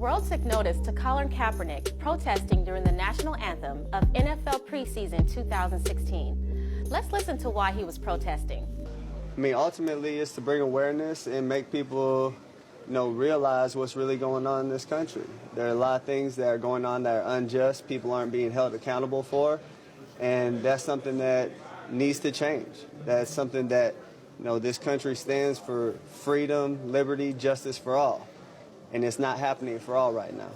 world took notice to Colin Kaepernick protesting during the national anthem of NFL preseason 2016. Let's listen to why he was protesting. I mean, ultimately, it's to bring awareness and make people, realize what's really going on in this country. There are a lot of things that are going on that are unjust, people aren't being held accountable for, and that's something that needs to change. That's something that, this country stands for freedom, liberty, justice for all, and it's not happening for all right now.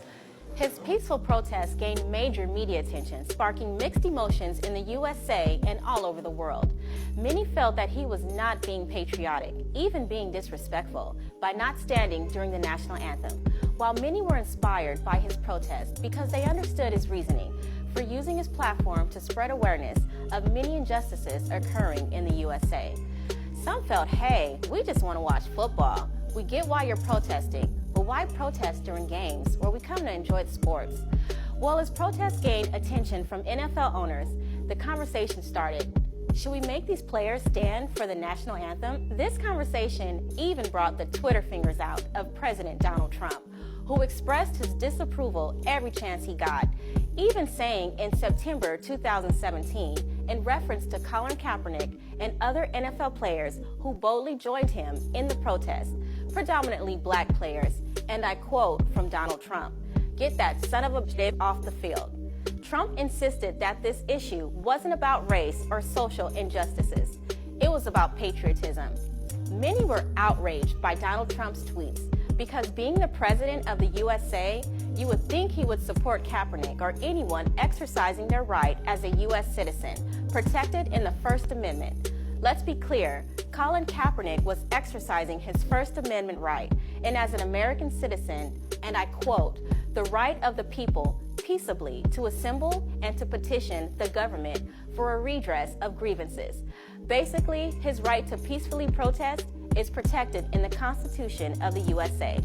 His peaceful protest gained major media attention, sparking mixed emotions in the USA and all over the world. Many felt that he was not being patriotic, even being disrespectful, by not standing during the national anthem, while many were inspired by his protest because they understood his reasoning for using his platform to spread awareness of many injustices occurring in the USA. Some felt, hey, we just want to watch football. We get why you're protesting, but why protest during games where we come to enjoy the sports? Well, as protests gained attention from NFL owners, the conversation started. Should we make these players stand for the national anthem? This conversation even brought the Twitter fingers out of President Donald Trump, who expressed his disapproval every chance he got, even saying in September 2017, in reference to Colin Kaepernick and other NFL players who boldly joined him in the protest, predominantly black players, and I quote from Donald Trump, "Get that son of a bitch off the field." Trump insisted that this issue wasn't about race or social injustices. It was about patriotism. Many were outraged by Donald Trump's tweets because being the president of the USA, you would think he would support Kaepernick or anyone exercising their right as a U.S. citizen, protected in the First Amendment. Let's be clear, Colin Kaepernick was exercising his First Amendment right, and as an American citizen, and I quote, "the right of the people peaceably to assemble and to petition the government for a redress of grievances." Basically, his right to peacefully protest is protected in the Constitution of the USA.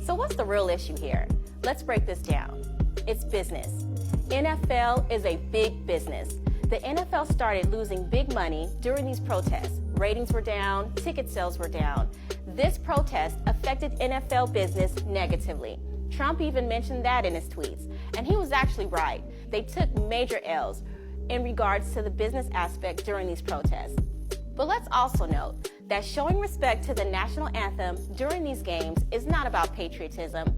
So what's the real issue here? Let's break this down. It's business. NFL is a big business. The NFL started losing big money during these protests. Ratings were down, ticket sales were down. This protest affected NFL business negatively. Trump even mentioned that in his tweets, and he was actually right. They took major L's in regards to the business aspect during these protests. But let's also note that showing respect to the national anthem during these games is not about patriotism.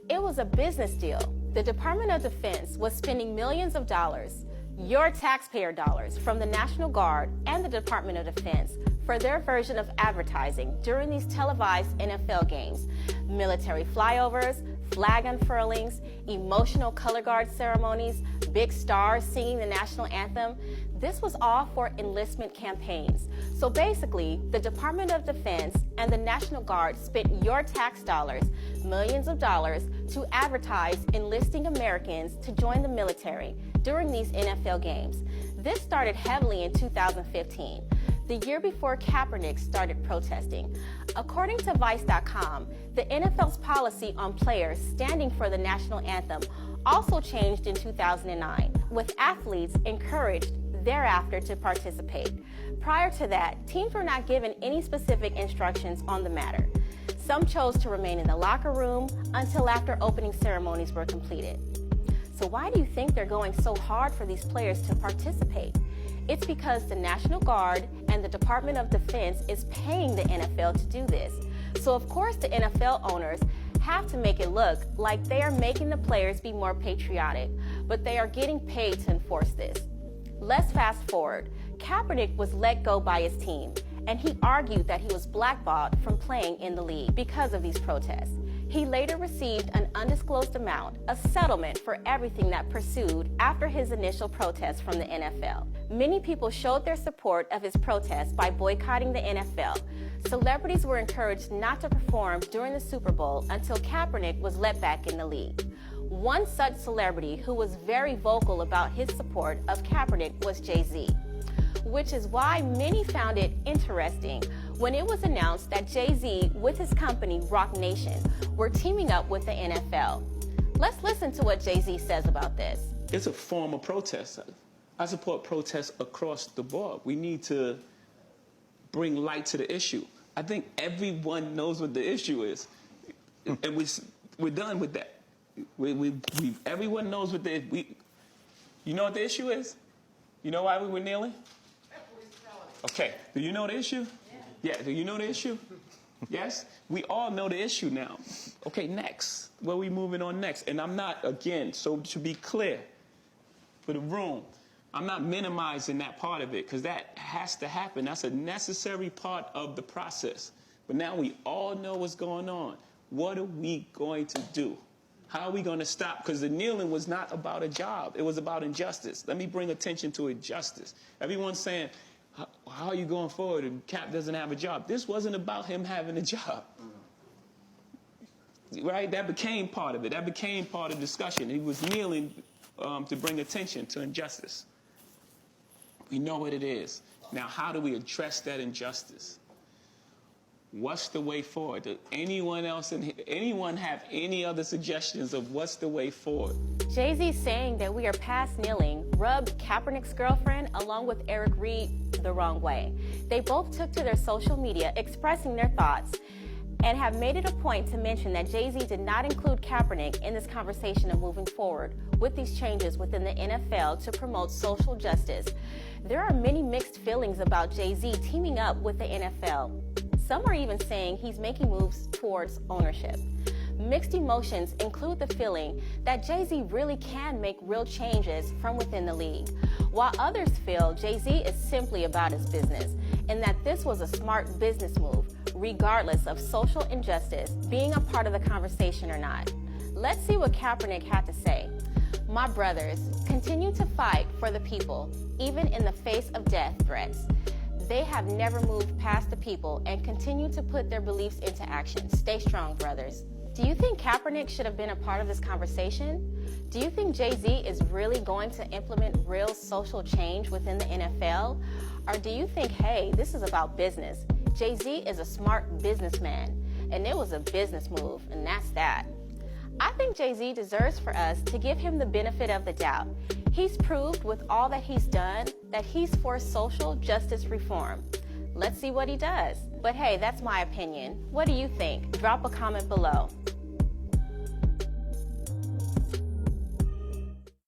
It was a business deal. The Department of Defense was spending millions of dollars, your taxpayer dollars, from the National Guard and the Department of Defense for their version of advertising during these televised NFL games. Military flyovers, flag unfurlings, emotional color guard ceremonies, big stars singing the national anthem. This was all for enlistment campaigns. So basically, the Department of Defense and the National Guard spent your tax dollars, millions of dollars, to advertise enlisting Americans to join the military during these NFL games. This started heavily in 2015. The year before Kaepernick started protesting. According to Vice.com, the NFL's policy on players standing for the national anthem also changed in 2009, with athletes encouraged thereafter to participate. Prior to that, teams were not given any specific instructions on the matter. Some chose to remain in the locker room until after opening ceremonies were completed. So why do you think they're going so hard for these players to participate? It's because the National Guard and the Department of Defense is paying the NFL to do this. So of course the NFL owners have to make it look like they are making the players be more patriotic, but they are getting paid to enforce this. Let's fast forward. Kaepernick was let go by his team, and he argued that he was blackballed from playing in the league because of these protests. He later received an undisclosed amount, a settlement for everything that pursued after his initial protest from the NFL. Many people showed their support of his protest by boycotting the NFL. Celebrities were encouraged not to perform during the Super Bowl until Kaepernick was let back in the league. One such celebrity who was very vocal about his support of Kaepernick was Jay-Z, which is why many found it interesting when it was announced that Jay-Z with his company Roc Nation were teaming up with the NFL. Let's listen to what Jay-Z says about this. It's a form of protest. I support protests across the board. We need to bring light to the issue. I think everyone knows what the issue is, and we're done with that. Everyone knows what you know what the issue is? You know why we were kneeling? Okay. Do you know the issue? Yeah. Do you know the issue? Yes? We all know the issue now. Okay, next. Where are we moving on next? And I'm not, again, so to be clear for the room, I'm not minimizing that part of it because that has to happen. That's a necessary part of the process. But now we all know what's going on. What are we going to do? How are we going to stop? Because the kneeling was not about a job. It was about injustice. Let me bring attention to injustice. Everyone's saying, how are you going forward? And Cap doesn't have a job. This wasn't about him having a job. Right? That became part of it. That became part of the discussion. He was kneeling to bring attention to injustice. We know what it is. Now, how do we address that injustice? What's the way forward? Does anyone have any other suggestions of what's the way forward? Jay-Z saying that we are past kneeling rubbed Kaepernick's girlfriend along with Eric Reed the wrong way. They both took to their social media expressing their thoughts and have made it a point to mention that Jay-Z did not include Kaepernick in this conversation of moving forward with these changes within the NFL to promote social justice. There are many mixed feelings about Jay-Z teaming up with the NFL. Some are even saying he's making moves towards ownership. Mixed emotions include the feeling that Jay-Z really can make real changes from within the league, while others feel Jay-Z is simply about his business and that this was a smart business move, regardless of social injustice being a part of the conversation or not. Let's see what Kaepernick had to say. My brothers, continue to fight for the people, even in the face of death threats. They have never moved past the people and continue to put their beliefs into action. Stay strong, brothers. Do you think Kaepernick should have been a part of this conversation? Do you think Jay-Z is really going to implement real social change within the NFL? Or do you think, hey, this is about business? Jay-Z is a smart businessman, and it was a business move, and that's that. I think Jay-Z deserves for us to give him the benefit of the doubt. He's proved with all that he's done that he's for social justice reform. Let's see what he does. But hey, that's my opinion. What do you think? Drop a comment below.